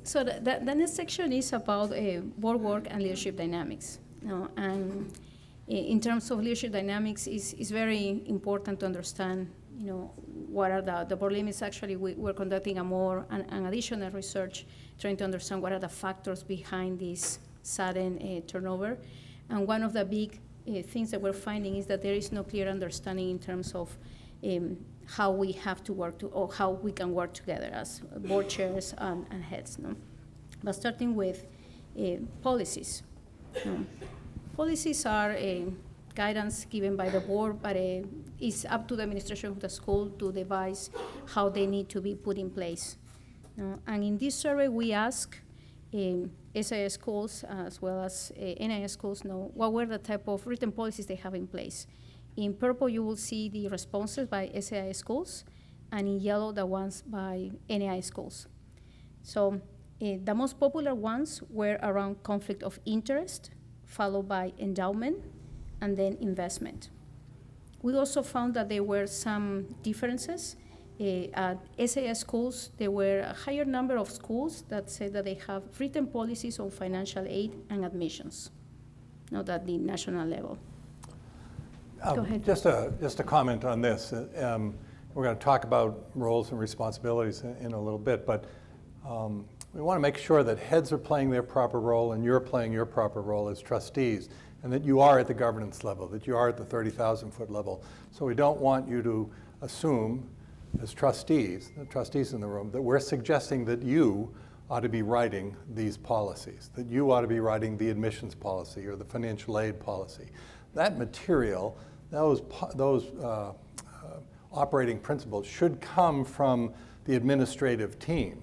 So the next section is about board work and leadership dynamics. And in terms of leadership dynamics, is very important to understand, what are the board limits. Actually, we're conducting an additional research trying to understand what are the factors behind this sudden turnover. And one of the big things that we're finding is that there is no clear understanding in terms of how we have to work or how we can work together as board chairs and heads. But starting with policies. Policies are guidance given by the board, but it's up to the administration of the school to devise how they need to be put in place. And in this survey, we ask SAIS schools as well as NAIS schools what were the type of written policies they have in place. In purple, you will see the responses by SAIS schools, and in yellow, the ones by NAIS schools. So the most popular ones were around conflict of interest, followed by endowment, and then investment. We also found that there were some differences. At SAIS schools, there were a higher number of schools that said that they have written policies on financial aid and admissions, not at the national level. Go ahead. Just a comment on this. We're going to talk about roles and responsibilities in a little bit, but we want to make sure that heads are playing their proper role and you're playing your proper role as trustees, and that you are at the governance level, that you are at the 30,000-foot level. So we don't want you to assume, as trustees, the trustees in the room, that we're suggesting that you ought to be writing these policies, that you ought to be writing the admissions policy or the financial aid policy. That material, those operating principles should come from the administrative team.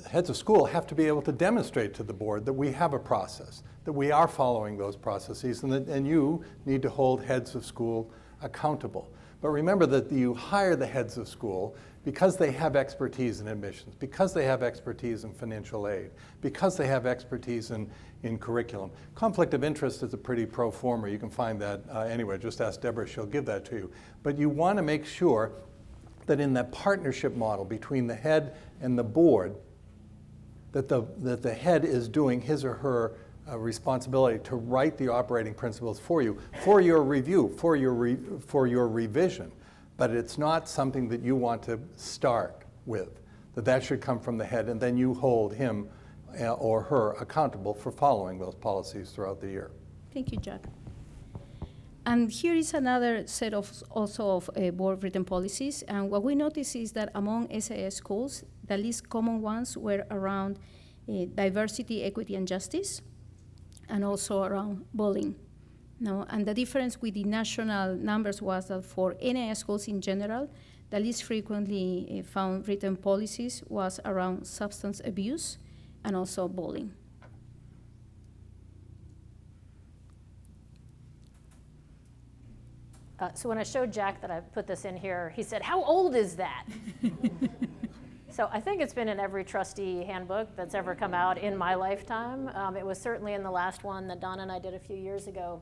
Heads of school have to be able to demonstrate to the board that we have a process, that we are following those processes, and you need to hold heads of school accountable. But remember that you hire the heads of school because they have expertise in admissions, because they have expertise in financial aid, because they have expertise in curriculum. Conflict of interest is a pretty pro forma. You can find that anywhere. Just ask Debra, she'll give that to you. But you want to make sure that in that partnership model between the head and the board, that the head is doing his or her responsibility to write the operating principles for you, for your review, for your revision. But it's not something that you want to start with, that should come from the head, and then you hold him or her accountable for following those policies throughout the year. Thank you, Jack. And here is another set of board written policies. And what we notice is that among SAIS schools, the least common ones were around diversity, equity, and justice, and also around bullying. And the difference with the national numbers was that for NAIS schools in general, the least frequently found written policies was around substance abuse and also bullying. So when I showed Jack that I put this in here, he said, "How old is that?" So I think it's been in every trustee handbook that's ever come out in my lifetime. It was certainly in the last one that Donna and I did a few years ago.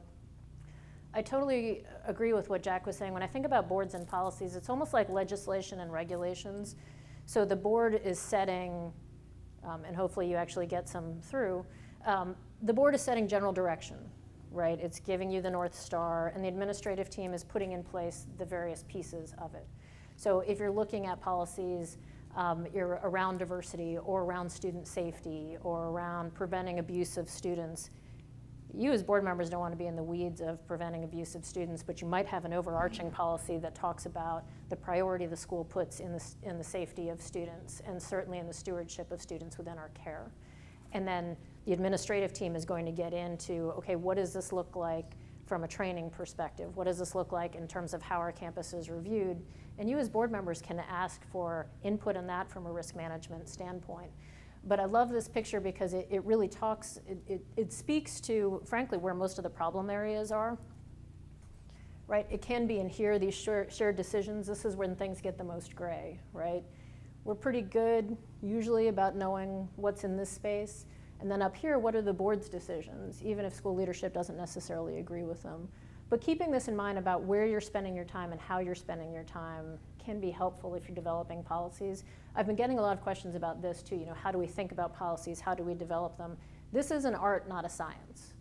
I totally agree with what Jack was saying. When I think about boards and policies, it's almost like legislation and regulations. So the board is setting, and hopefully you actually get some through, the board is setting general direction, right? It's giving you the North Star, and the administrative team is putting in place the various pieces of it. So if you're looking at policies, you're around diversity or around student safety or around preventing abuse of students, you as board members don't want to be in the weeds of preventing abuse of students, but you might have an overarching policy that talks about the priority the school puts in the safety of students, and certainly in the stewardship of students within our care. And then the administrative team is going to get into, okay, what does this look like from a training perspective? What does this look like in terms of how our campus is reviewed? And you as board members can ask for input on that from a risk management standpoint. But I love this picture because it really talks, it speaks to, frankly, where most of the problem areas are, right? It can be in here, these shared decisions. This is when things get the most gray, right? We're pretty good usually about knowing what's in this space. And then up here, what are the board's decisions, even if school leadership doesn't necessarily agree with them. But keeping this in mind about where you're spending your time and how you're spending your time can be helpful if you're developing policies. I've been getting a lot of questions about this too. How do we think about policies? How do we develop them? This is an art, not a science.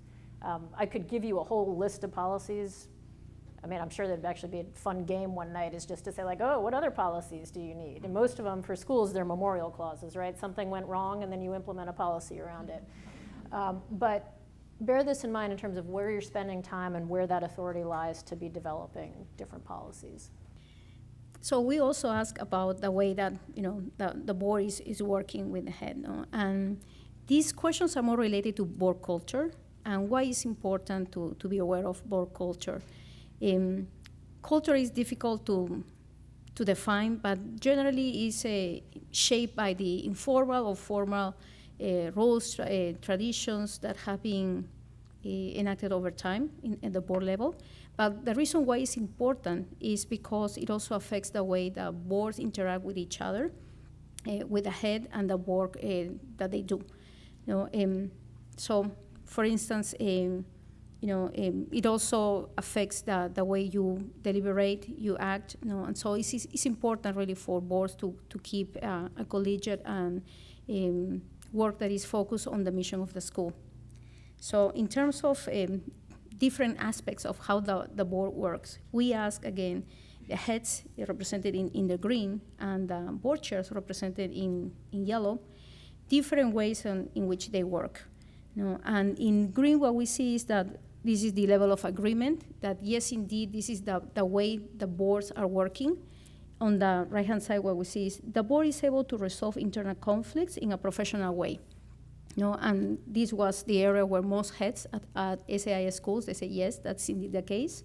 I could give you a whole list of policies. I mean, I'm sure that'd actually be a fun game one night, is just to say like, oh, what other policies do you need? And most of them for schools, they're memorial clauses, right? Something went wrong and then you implement a policy around it. But bear this in mind in terms of where you're spending time and where that authority lies to be developing different policies. So we also ask about the way that the board is working with the head, and these questions are more related to board culture and why it's important to be aware of board culture. Culture is difficult to define, but generally is shaped by the informal or formal rules, traditions that have been enacted over time at the board level. But the reason why it's important is because it also affects the way the boards interact with each other, with the head and the work that they do. So, for instance, it also affects the way you deliberate, you act, and so it's important really for boards to keep a collegiate and work that is focused on the mission of the school. So in terms of different aspects of how the board works, we ask, again, the heads represented in the green and the board chairs represented in yellow, different ways in which they work. And in green, what we see is that this is the level of agreement, that yes, indeed, this is the way the boards are working. On the right-hand side, what we see is the board is able to resolve internal conflicts in a professional way. And this was the area where most heads at SAIS schools, they say, yes, that's indeed the case.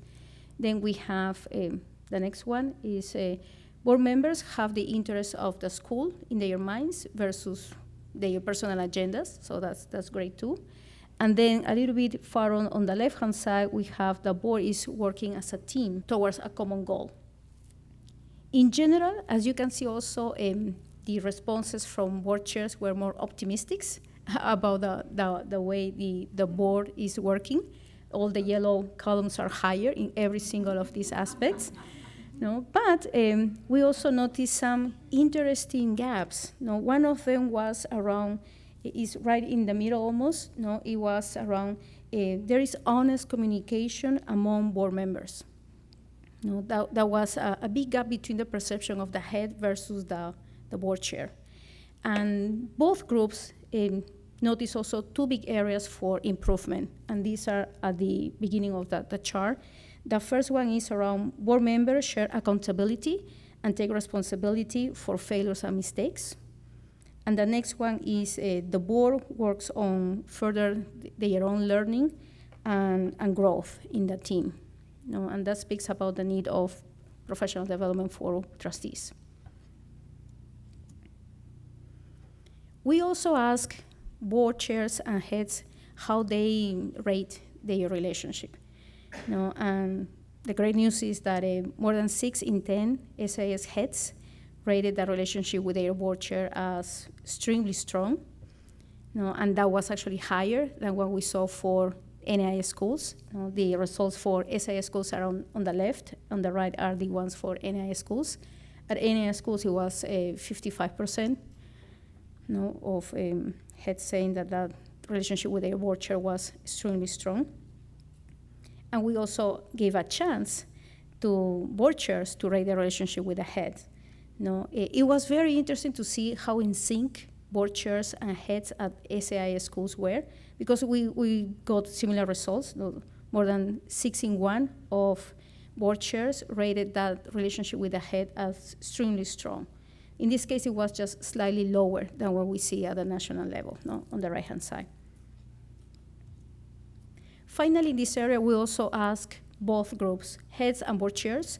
Then we have the next one is board members have the interests of the school in their minds versus their personal agendas, so that's great too. And then a little bit far on the left-hand side, we have the board is working as a team towards a common goal. In general, as you can see also, the responses from board chairs were more optimistic about the way the board is working. All the yellow columns are higher in every single of these aspects. But we also noticed some interesting gaps. One of them was around, is right in the middle almost. It was around, there is honest communication among board members. That was a big gap between the perception of the head versus the board chair. And both groups notice also two big areas for improvement, and these are at the beginning of the chart. The first one is around board members share accountability and take responsibility for failures and mistakes. And the next one is the board works on further their own learning and growth in the team. And that speaks about the need of professional development for trustees. We also ask board chairs and heads how they rate their relationship. And the great news is that more than 6 in 10 SAIS heads rated the relationship with their board chair as extremely strong. And that was actually higher than what we saw for NAIS schools. The results for SAIS schools are on the left, on the right are the ones for NAIS schools. At NAIS schools, it was 55% of heads saying that relationship with their board chair was extremely strong. And we also gave a chance to board chairs to rate their relationship with the head. It was very interesting to see how in sync board chairs and heads at SAIS schools were, because we got similar results. More than 6 in 1 of board chairs rated that relationship with the head as extremely strong. In this case, it was just slightly lower than what we see at the national level, on the right-hand side. Finally, in this area, we also asked both groups, heads and board chairs,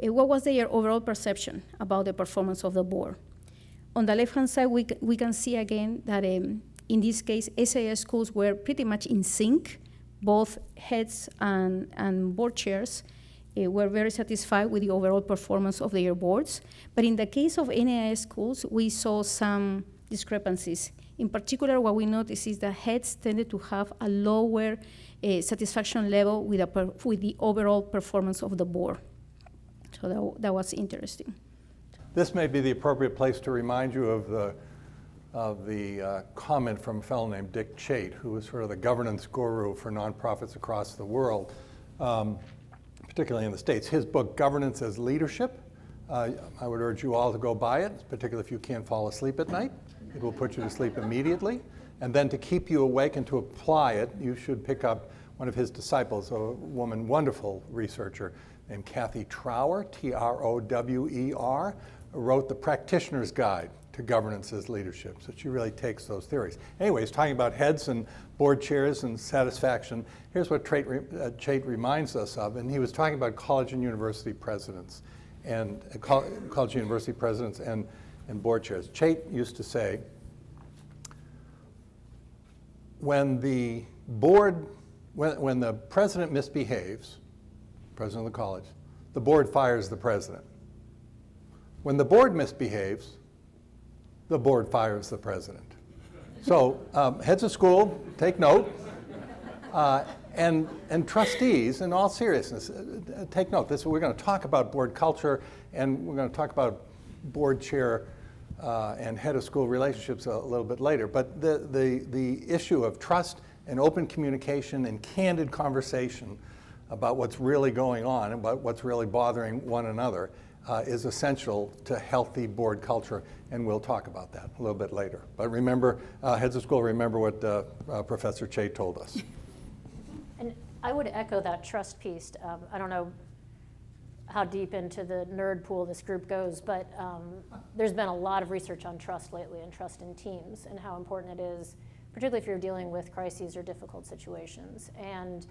what was their overall perception about the performance of the board. On the left-hand side, we can see again that in this case, SAIS schools were pretty much in sync. Both heads and board chairs were very satisfied with the overall performance of their boards. But in the case of NAIS schools, we saw some discrepancies. In particular, what we noticed is that heads tended to have a lower satisfaction level with the overall performance of the board. So that was interesting. This may be the appropriate place to remind you of the comment from a fellow named Dick Chait, who was sort of the governance guru for nonprofits across the world, particularly in the States. His book, Governance as Leadership, I would urge you all to go buy it, particularly if you can't fall asleep at night. It will put you to sleep immediately. And then to keep you awake and to apply it, you should pick up one of his disciples, a woman, wonderful researcher named Kathy Trower, Trower, wrote The Practitioner's Guide to Governance as Leadership. So she really takes those theories. Anyways, talking about heads and board chairs and satisfaction, here's what Chait reminds us of, and he was talking about college and university presidents and board chairs. Chait used to say, when the president misbehaves, president of the college, the board fires the president. When the board misbehaves, the board fires the president. So heads of school, take note. And trustees, in all seriousness, take note. We're going to talk about board culture, and we're going to talk about board chair and head of school relationships a little bit later. But the issue of trust and open communication and candid conversation about what's really going on and about what's really bothering one another is essential to healthy board culture, and we'll talk about that a little bit later. But remember, heads of school, remember what Professor Chait told us. And I would echo that trust piece. I don't know how deep into the nerd pool this group goes, but there's been a lot of research on trust lately and trust in teams and how important it is, particularly if you're dealing with crises or difficult situations. And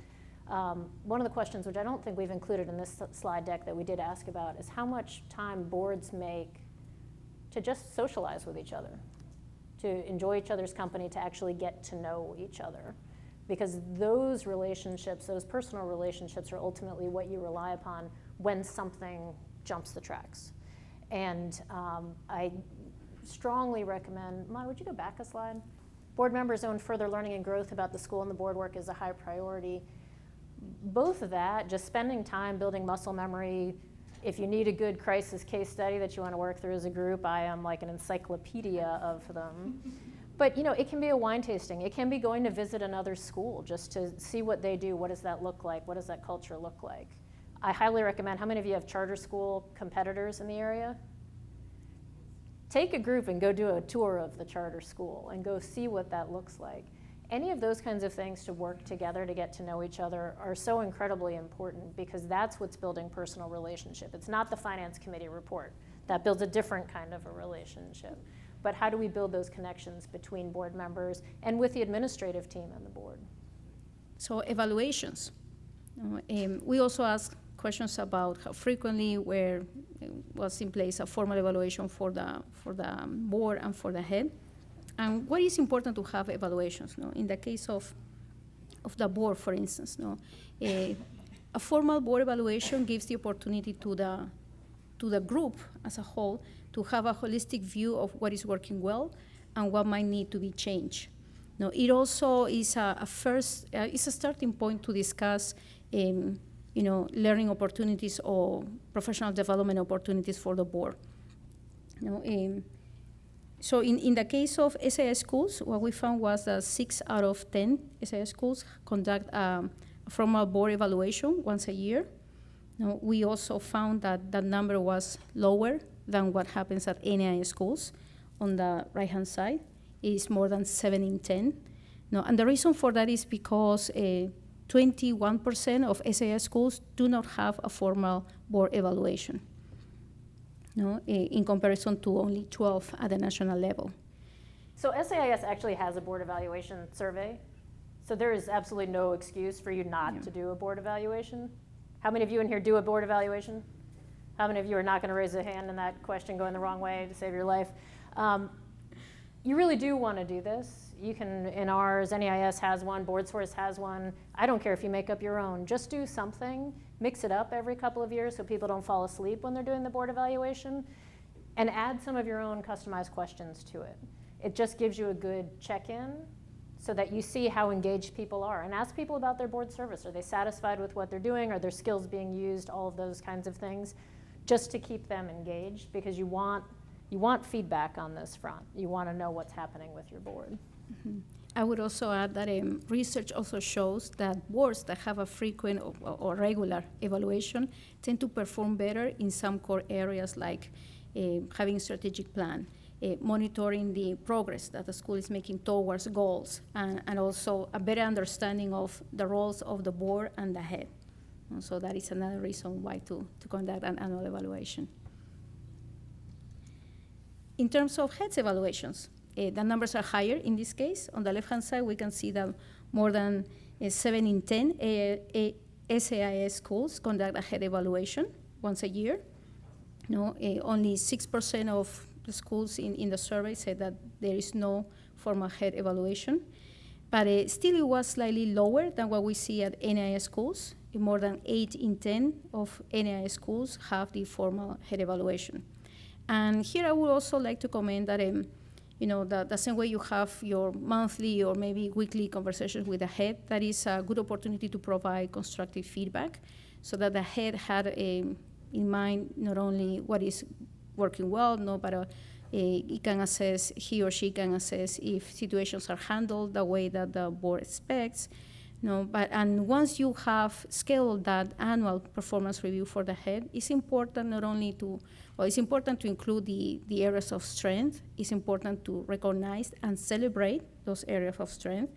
one of the questions, which I don't think we've included in this slide deck that we did ask about, is how much time boards make to just socialize with each other, to enjoy each other's company, to actually get to know each other. Because those relationships, those personal relationships, are ultimately what you rely upon when something jumps the tracks. And I strongly recommend, Amada, would you go back a slide? Board members' own further learning and growth about the school and the board work is a high priority. Both of that, just spending time building muscle memory. If you need a good crisis case study that you want to work through as a group, I am like an encyclopedia of them. But it can be a wine tasting. It can be going to visit another school just to see what they do. What does that look like? What does that culture look like? I highly recommend, how many of you have charter school competitors in the area? Take a group and go do a tour of the charter school and go see what that looks like. Any of those kinds of things to work together to get to know each other are so incredibly important, because that's what's building personal relationship. It's not the finance committee report. That builds a different kind of a relationship. But how do we build those connections between board members and with the administrative team and the board? So evaluations. We also ask questions about how frequently was in place a formal evaluation for the board and for the head. And what is important to have evaluations? In the case of the board, for instance, a formal board evaluation gives the opportunity to the group as a whole to have a holistic view of what is working well and what might need to be changed. It also is a starting point to discuss learning opportunities or professional development opportunities for the board. So in the case of SAIS schools, what we found was that 6 out of 10 SAIS schools conduct a formal board evaluation once a year. We also found that that number was lower than what happens at NAIA schools. On the right-hand side, it is more than 7 in 10. And the reason for that is because 21% of SAIS schools do not have a formal board evaluation, in comparison to only 12 at the national level. So SAIS actually has a board evaluation survey. So there is absolutely no excuse for you not to do a board evaluation. How many of you in here do a board evaluation? How many of you are not going to raise a hand in that question going the wrong way to save your life? You really do want to do this. You can, in ours, NEIS has one, BoardSource has one. I don't care if you make up your own. Just do something. Mix it up every couple of years so people don't fall asleep when they're doing the board evaluation. And add some of your own customized questions to it. It just gives you a good check-in so that you see how engaged people are. And ask people about their board service. Are they satisfied with what they're doing? Are their skills being used? All of those kinds of things, just to keep them engaged, because you want feedback on this front. You want to know what's happening with your board. Mm-hmm. I would also add that research also shows that boards that have a frequent or regular evaluation tend to perform better in some core areas like having a strategic plan, monitoring the progress that the school is making towards goals, and also a better understanding of the roles of the board and the head. And so that is another reason why to conduct an annual evaluation. In terms of heads evaluations, the numbers are higher in this case. On the left-hand side, we can see that more than 7 in 10 SAIS schools conduct a head evaluation once a year. Only 6% of the schools in the survey said that there is no formal head evaluation. But still, it was slightly lower than what we see at NAIS schools. More than 8 in 10 of NAIS schools have the formal head evaluation. And here I would also like to comment that the same way you have your monthly or maybe weekly conversations with the head, that is a good opportunity to provide constructive feedback so that the head had in mind not only what is working well, but he or she can assess if situations are handled the way that the board expects. And once you have scheduled that annual performance review for the head, it's important it's important to include the areas of strength. It's important to recognize and celebrate those areas of strength.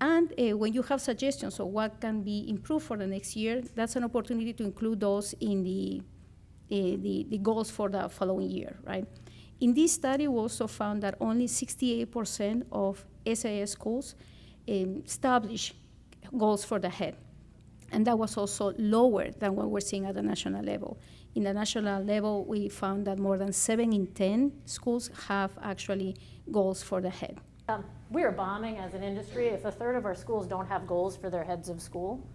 And when you have suggestions of what can be improved for the next year, that's an opportunity to include those in the goals for the following year, right? In this study, we also found that only 68% of SAIS schools establish goals for the head. And that was also lower than what we're seeing at the national level. In the national level, we found that more than 7 in 10 schools have actually goals for the head. We are bombing as an industry if a third of our schools don't have goals for their heads of school.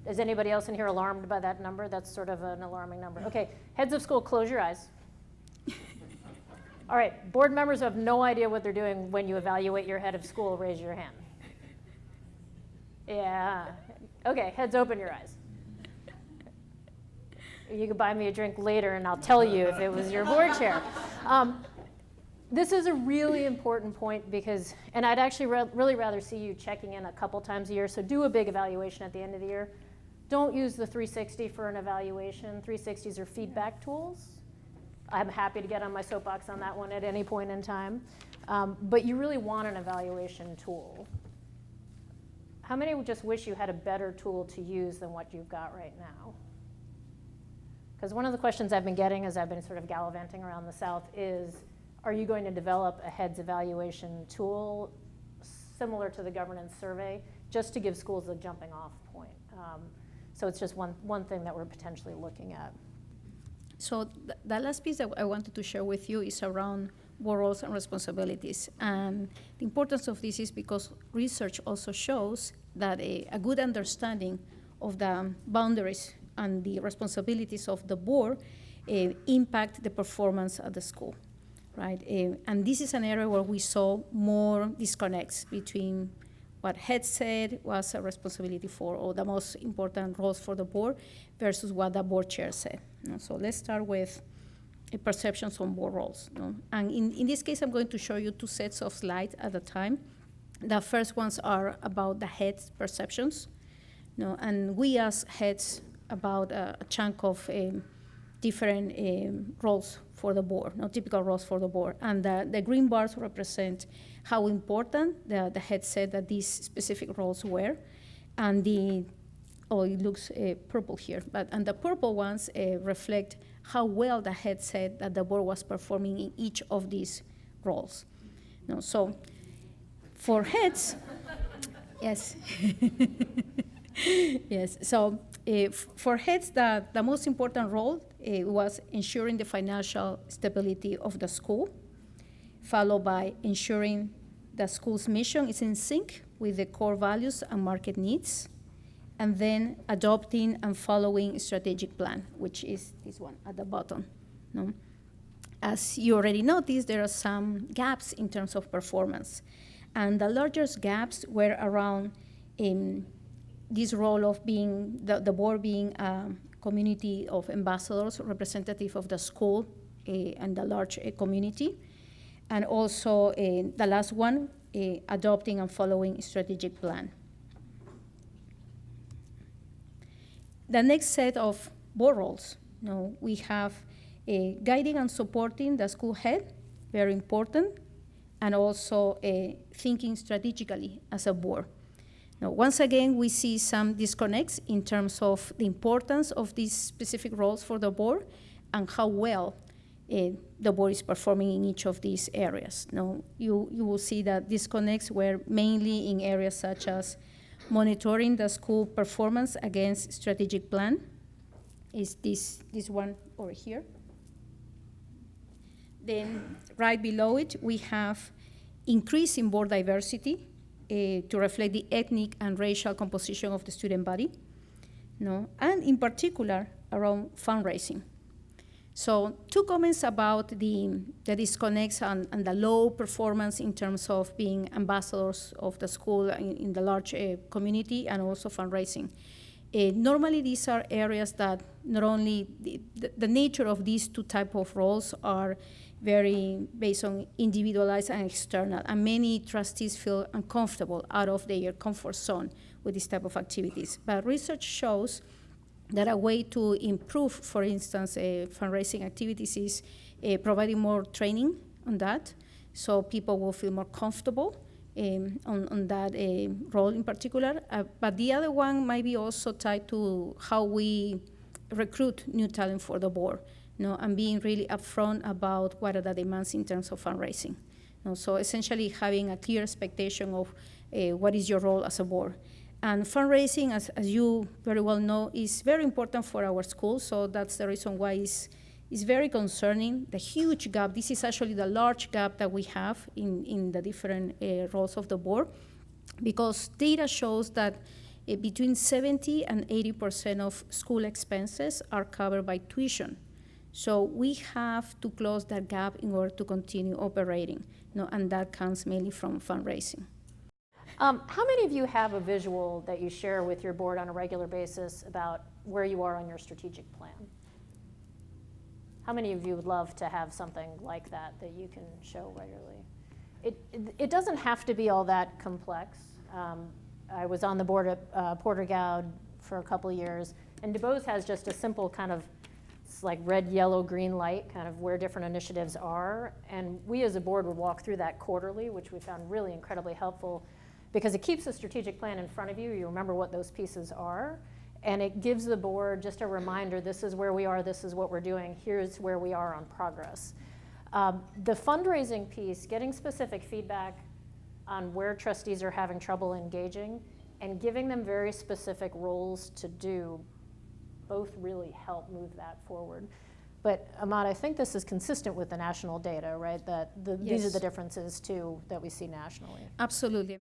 Is anybody else in here alarmed by that number? That's sort of an alarming number. Okay, heads of school, close your eyes. All right, board members who have no idea what they're doing when you evaluate your head of school, raise your hand. Yeah, okay, heads, open your eyes. You can buy me a drink later and I'll tell you if it was your board chair. This is a really important point because, and I'd actually really rather see you checking in a couple times a year, so do a big evaluation at the end of the year. Don't use the 360 for an evaluation. 360s are feedback tools. I'm happy to get on my soapbox on that one at any point in time. But you really want an evaluation tool. How many would just wish you had a better tool to use than what you've got right now? Because one of the questions I've been getting as I've been sort of gallivanting around the South is, are you going to develop a heads evaluation tool similar to the governance survey just to give schools a jumping off point? So it's just one thing that we're potentially looking at. So the last piece that I wanted to share with you is around board roles and responsibilities. And the importance of this is because research also shows that a good understanding of the boundaries and the responsibilities of the board impact the performance at the school, right? And this is an area where we saw more disconnects between what head said was a responsibility for, or the most important roles for the board, versus what the board chair said. So let's start with perceptions on board roles. And in this case, I'm going to show you 2 sets of slides at a time. The first ones are about the head's perceptions. And we ask heads about a chunk of different roles for the board, typical roles for the board. And the green bars represent how important the head said that these specific roles were. And it looks purple here. And the purple ones reflect how well the head said that the board was performing in each of these roles. So for heads, yes. Yes, so for heads, the most important role was ensuring the financial stability of the school, followed by ensuring the school's mission is in sync with the core values and market needs, and then adopting and following a strategic plan, which is this one at the bottom. as you already noticed, there are some gaps in terms of performance. And the largest gaps were around this role of being, the board being a community of ambassadors, representative of the school and the large community. And also the last one, adopting and following strategic plan. The next set of board roles, we have guiding and supporting the school head, very important, and also thinking strategically as a board. Now, once again, we see some disconnects in terms of the importance of these specific roles for the board and how well the board is performing in each of these areas. Now, you will see that disconnects were mainly in areas such as monitoring the school performance against strategic plan, is this one over here. Then right below it, we have increase in board diversity to reflect the ethnic and racial composition of the student body, and in particular around fundraising. So 2 comments about the disconnects and the low performance in terms of being ambassadors of the school in the large community and also fundraising. Normally, these are areas that not only the nature of these 2 type of roles are very based on individualized and external, and many trustees feel uncomfortable out of their comfort zone with this type of activities. But research shows that a way to improve, for instance, fundraising activities is providing more training on that, so people will feel more comfortable on that role in particular. But the other one might be also tied to how we recruit new talent for the board, and being really upfront about what are the demands in terms of fundraising. So essentially having a clear expectation of what is your role as a board. And fundraising, as you very well know, is very important for our school, so that's the reason why it's very concerning, the huge gap. This is actually the large gap that we have in the different roles of the board, because data shows that between 70 and 80% of school expenses are covered by tuition. So we have to close that gap in order to continue operating, and that comes mainly from fundraising. How many of you have a visual that you share with your board on a regular basis about where you are on your strategic plan? How many of you would love to have something like that you can show regularly? It doesn't have to be all that complex. I was on the board at Porter-Gaud for a couple of years, and DuBose has just a simple kind of, it's like red, yellow, green light, kind of where different initiatives are. And we as a board would walk through that quarterly, which we found really incredibly helpful, because it keeps the strategic plan in front of you. You remember what those pieces are. And it gives the board just a reminder, this is where we are, this is what we're doing, here's where we are on progress. The fundraising piece, getting specific feedback on where trustees are having trouble engaging and giving them very specific roles to do, both really help move that forward. But Amada, I think this is consistent with the national data, right? That these are the differences too that we see nationally. Absolutely.